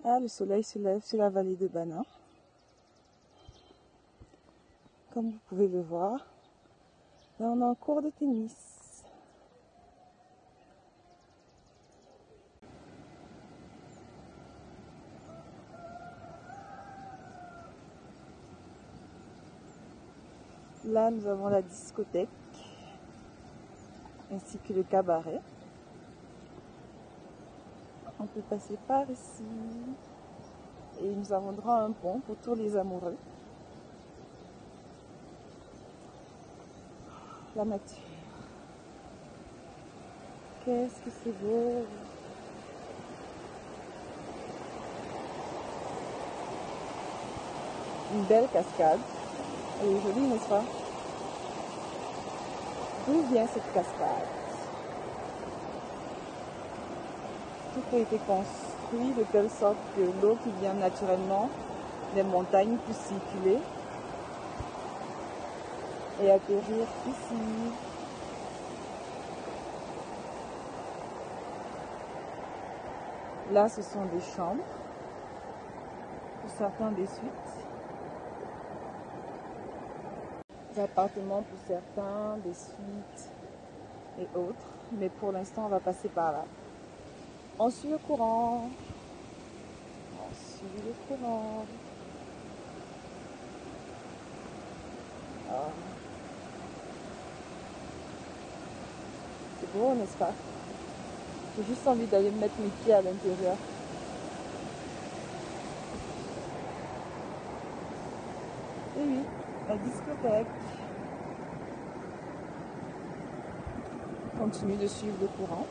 Ah, le soleil se lève sur la vallée de Bana. Comme vous pouvez le voir, là on est en cours de tennis. Là nous avons la discothèque ainsi que le cabaret. On peut passer par ici et nous avons droit à un pont pour tous les amoureux. La nature. Qu'est-ce que c'est beau! Une belle cascade. Elle est jolie, n'est-ce pas? D'où vient cette cascade? Tout a été construit de telle sorte que l'eau qui vient naturellement des montagnes puisse circuler et atterrir ici. Là, ce sont des chambres, pour certains des suites, des appartements pour certains, des suites et autres. Mais pour l'instant, on va passer par là. On suit le courant. On suit le courant. Ah. C'est beau, n'est-ce pas? J'ai juste envie d'aller mettre mes pieds à l'intérieur. Et oui, la discothèque. Continue de suivre le courant.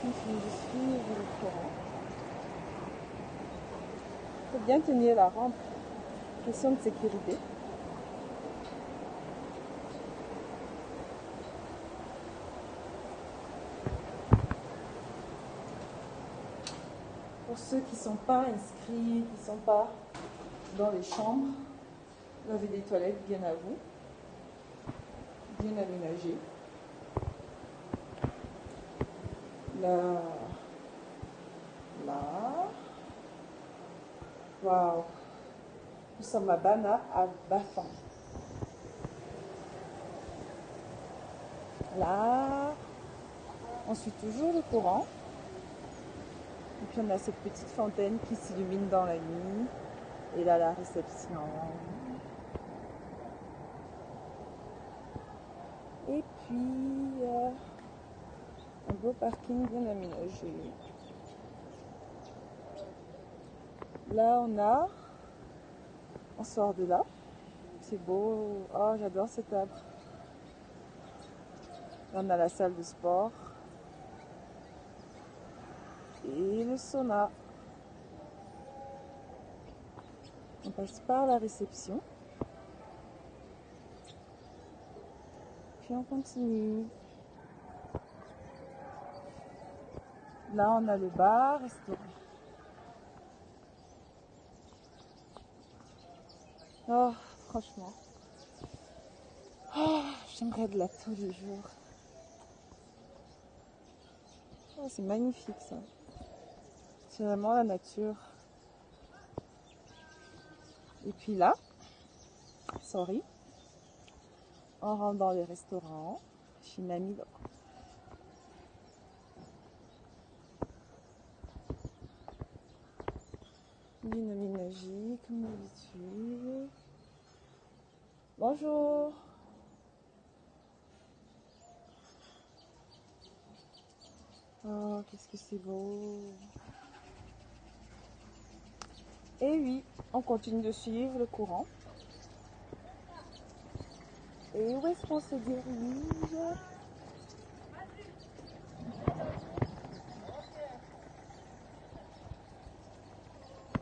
Continue de suivre le courant. Il faut bien tenir la rampe. Question de sécurité. Pour ceux qui ne sont pas inscrits, qui ne sont pas dans les chambres, vous avez des toilettes bien à vous, bien aménagées. Là, waouh, nous sommes à Bana, à Bafang. Là, on suit toujours le courant. Et puis on a cette petite fontaine qui s'illumine dans la nuit. Et là, la réception. Et puis, un beau parking bien aménagé. Là, on sort de là. C'est beau. Oh, j'adore cet arbre. Là, on a la salle de sport. Et le sauna. On passe par la réception. Puis on continue. Là, on a le bar, restaurant. Oh, franchement. Oh, j'aimerais de là tous les jours. Oh, c'est magnifique ça. C'est vraiment la nature. Et puis là, sorry, on rentre dans les restaurants chez Nami. Bien aménagé, comme d'habitude. Bonjour. Oh, qu'est-ce que c'est beau. Et oui, on continue de suivre le courant. Et où est-ce qu'on se dirige?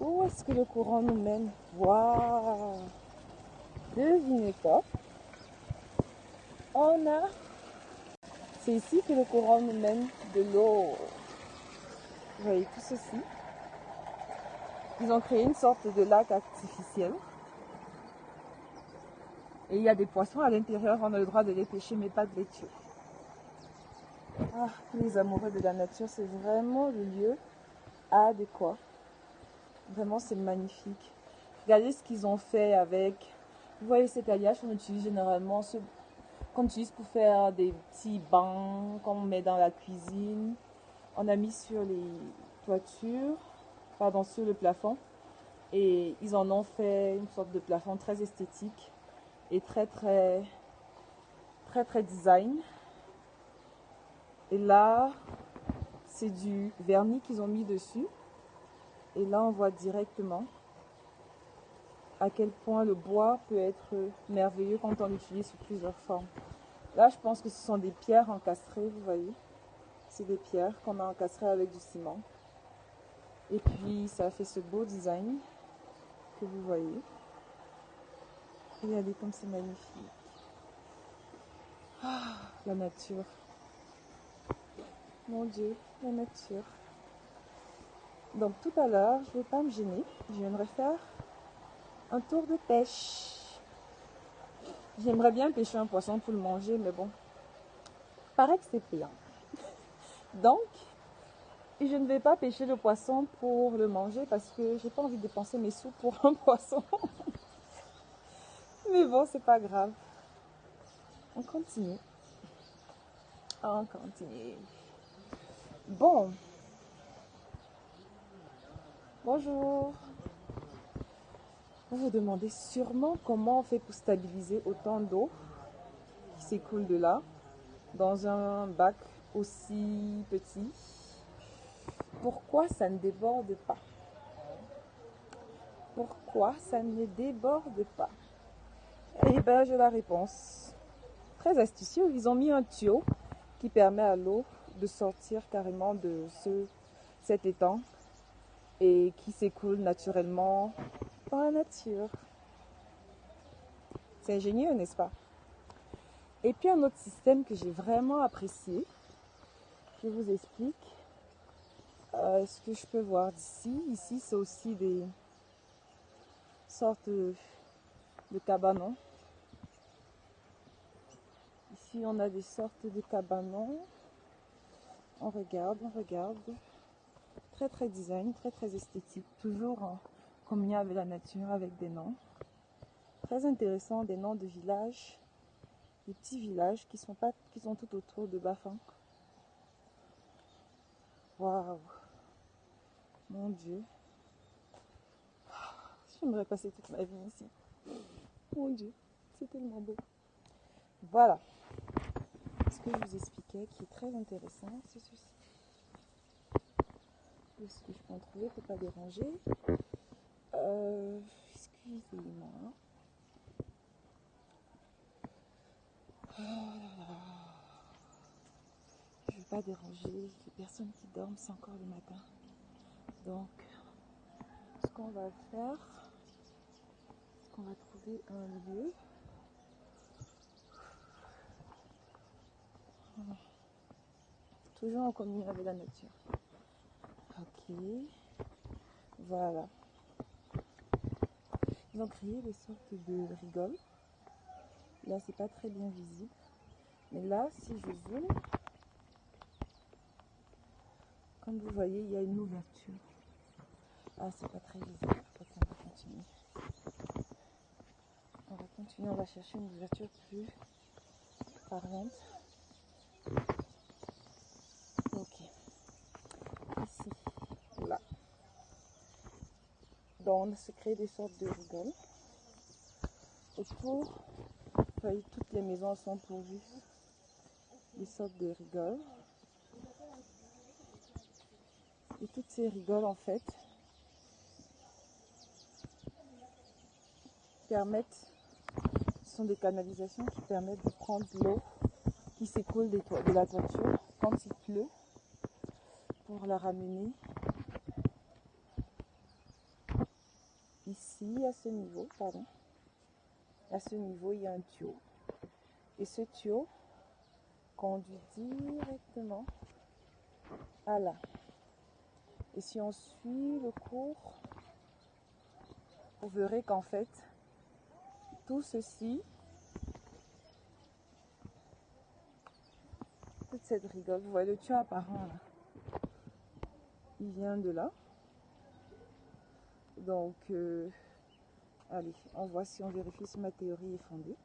Où est-ce que le courant nous mène? Waouh! Devinez quoi? C'est ici que le courant nous mène de l'eau. Vous voyez tout ceci? Ils ont créé une sorte de lac artificiel. Et il y a des poissons à l'intérieur, on a le droit de les pêcher, mais pas de les tuer. Ah, les amoureux de la nature, c'est vraiment le lieu adéquat. Vraiment, c'est magnifique. Regardez ce qu'ils ont fait avec... Vous voyez cet alliage qu'on utilise généralement, qu'on utilise pour faire des petits bancs qu'on met dans la cuisine. On a mis sur les toitures, pardon, sur le plafond. Et ils en ont fait une sorte de plafond très esthétique et très design. Et là, c'est du vernis qu'ils ont mis dessus. Et là, on voit directement à quel point le bois peut être merveilleux quand on l'utilise sous plusieurs formes. Là, je pense que ce sont des pierres encastrées, vous voyez. C'est des pierres qu'on a encastrées avec du ciment. Et puis, ça fait ce beau design que vous voyez. Regardez comme c'est magnifique. Ah, la nature. Mon Dieu, la nature. Donc tout à l'heure, je ne vais pas me gêner. Je viendrai faire un tour de pêche. J'aimerais bien pêcher un poisson pour le manger, mais bon, paraît que c'est payant. Donc, je ne vais pas pêcher le poisson pour le manger parce que j'ai pas envie de dépenser mes sous pour un poisson. Mais bon, c'est pas grave. On continue. On continue. Bon. Bonjour. Vous vous demandez sûrement comment on fait pour stabiliser autant d'eau qui s'écoule de là dans un bac aussi petit. Pourquoi ça ne déborde pas? Pourquoi ça ne déborde pas? Eh bien, j'ai la réponse. Très astucieux, ils ont mis un tuyau qui permet à l'eau de sortir carrément de cet étang et qui s'écoule naturellement dans la nature. C'est ingénieux, n'est-ce pas? Et puis un autre système que j'ai vraiment apprécié, je vous explique ce que je peux voir d'ici. Ici, c'est aussi des sortes de cabanons. Ici, on a des sortes de cabanons. On regarde. Très design, très esthétique. Toujours en communion avec la nature, avec des noms. Très intéressant, des noms de villages. Des petits villages qui sont tout autour de Bafang. Waouh! Mon Dieu! J'aimerais passer toute ma vie ici. Mon Dieu, c'est tellement beau. Voilà. Ce que je vous expliquais qui est très intéressant, c'est ceci. Ce que je peux en trouver pour ne pas déranger. Excusez-moi. Je ne veux pas déranger les personnes qui dorment, c'est encore le matin. Donc, ce qu'on va faire, c'est qu'on va trouver un lieu. Toujours en communion avec la nature. Ok. Voilà. Ils ont créé des sortes de rigoles. Là, c'est pas très bien visible. Mais là, si je zoome, comme vous voyez, il y a une ouverture. Ah, c'est pas très visible. Donc, on va continuer. On va chercher une ouverture plus parlante. Ok. Ici. Là. Donc, on se crée des sortes de rigoles. Autour, vous voyez, toutes les maisons sont pourvues des sortes de rigoles. Et toutes ces rigoles, en fait, ce sont des canalisations qui permettent de prendre l'eau qui s'écoule de la toiture quand il pleut pour la ramener ici, à ce niveau, pardon. À ce niveau, il y a un tuyau. Et ce tuyau conduit directement à là. Et si on suit le cours, vous verrez qu'en fait, tout ceci toute cette rigole. Vous voyez le tuyau apparent là. Il vient de là. Donc, allez, on voit si on vérifie si ma théorie est fondée.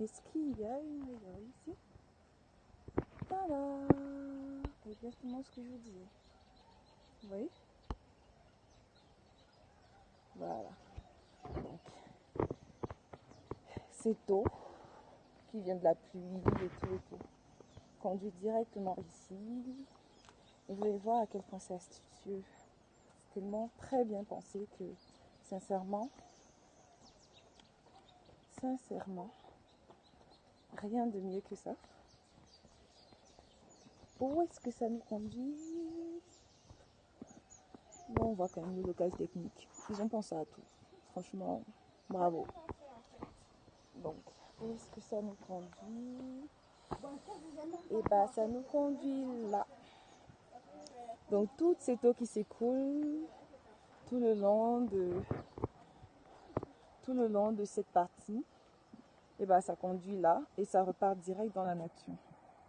Est-ce qu'il y a une rigole ici? Tada! C'est exactement ce que je vous disais. Vous voyez? Voilà. Donc, cette eau qui vient de la pluie et tout, conduit directement ici. Et vous allez voir à quel point c'est astucieux. C'est tellement très bien pensé que, sincèrement, rien de mieux que ça. Où est-ce que ça nous conduit? Bon, on voit quand même le local technique. Ils ont pensé à tout. Franchement, bravo. Donc, où est-ce que ça nous conduit? Et bah, ça nous conduit là. Donc, toute cette eau qui s'écoule tout le long de cette partie, et bah, ça conduit là et ça repart direct dans la nature.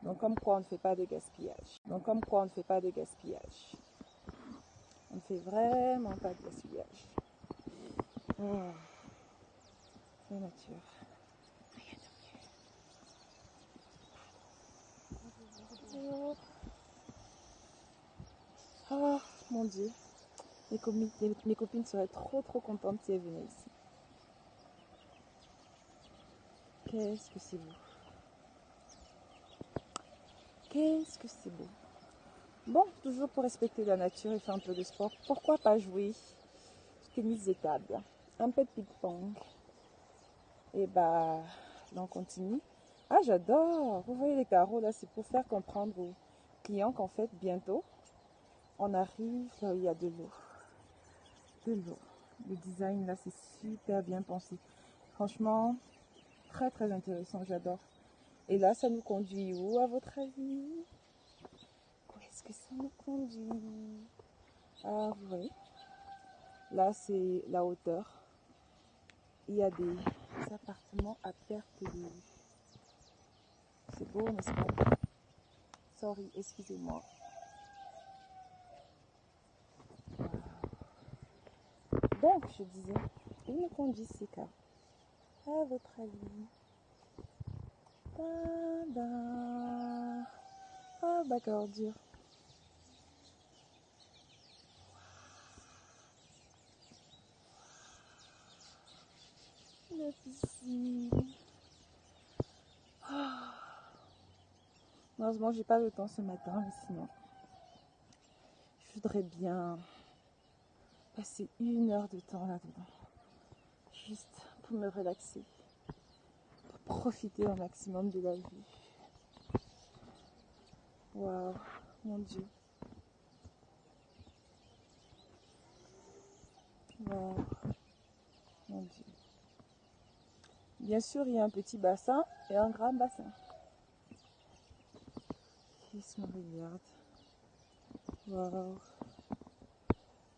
Donc, comme quoi on ne fait pas de gaspillage. On ne fait vraiment pas de gaspillage. Oh, la nature. Rien de mieux. Oh, mon Dieu. Mes copines seraient trop contentes si elles venaient ici. Qu'est-ce que c'est beau. Qu'est-ce que c'est beau. Bon, toujours pour respecter la nature et faire un peu de sport, pourquoi pas jouer au tennis de table, un peu de ping-pong. Et bah, là on continue. Ah, j'adore. Vous voyez les carreaux là, c'est pour faire comprendre aux clients qu'en fait, bientôt, on arrive là où il y a de l'eau. De l'eau. Le design là, c'est super bien pensé. Franchement, très intéressant, j'adore. Et là, ça nous conduit où à votre avis? Où est-ce que ça nous conduit? Ah, vous voyez, là c'est la hauteur. Il y a des appartements à perte de vue. C'est beau, n'est-ce pas? Sorry, excusez-moi. Donc, je disais, où nous conduisent ces cas? À votre avis? Ah, bac à ordures. La piscine. Malheureusement, j'ai pas le temps ce matin, mais sinon, je voudrais bien passer 1 heure de temps là-dedans. Juste pour me relaxer. Pour profiter au maximum de la vie. Waouh, mon Dieu. Waouh, mon Dieu. Bien sûr, il y a un petit bassin et un grand bassin. Qui se me regarde. Waouh.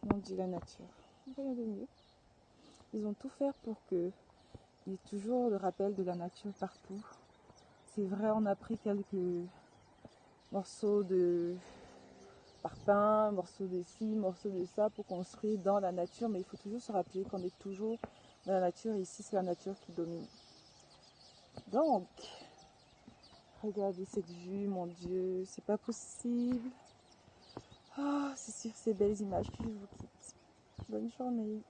Mon Dieu, la nature. Rien de mieux. Ils ont tout fait pour que il y ait toujours le rappel de la nature partout. C'est vrai, on a pris quelques morceaux de parpaing, morceaux de ci, morceaux de ça pour construire dans la nature, mais il faut toujours se rappeler qu'on est toujours dans la nature et ici c'est la nature qui domine. Donc, regardez cette vue, mon Dieu, c'est pas possible. Ah, c'est sur ces belles images que je vous quitte. Bonne journée.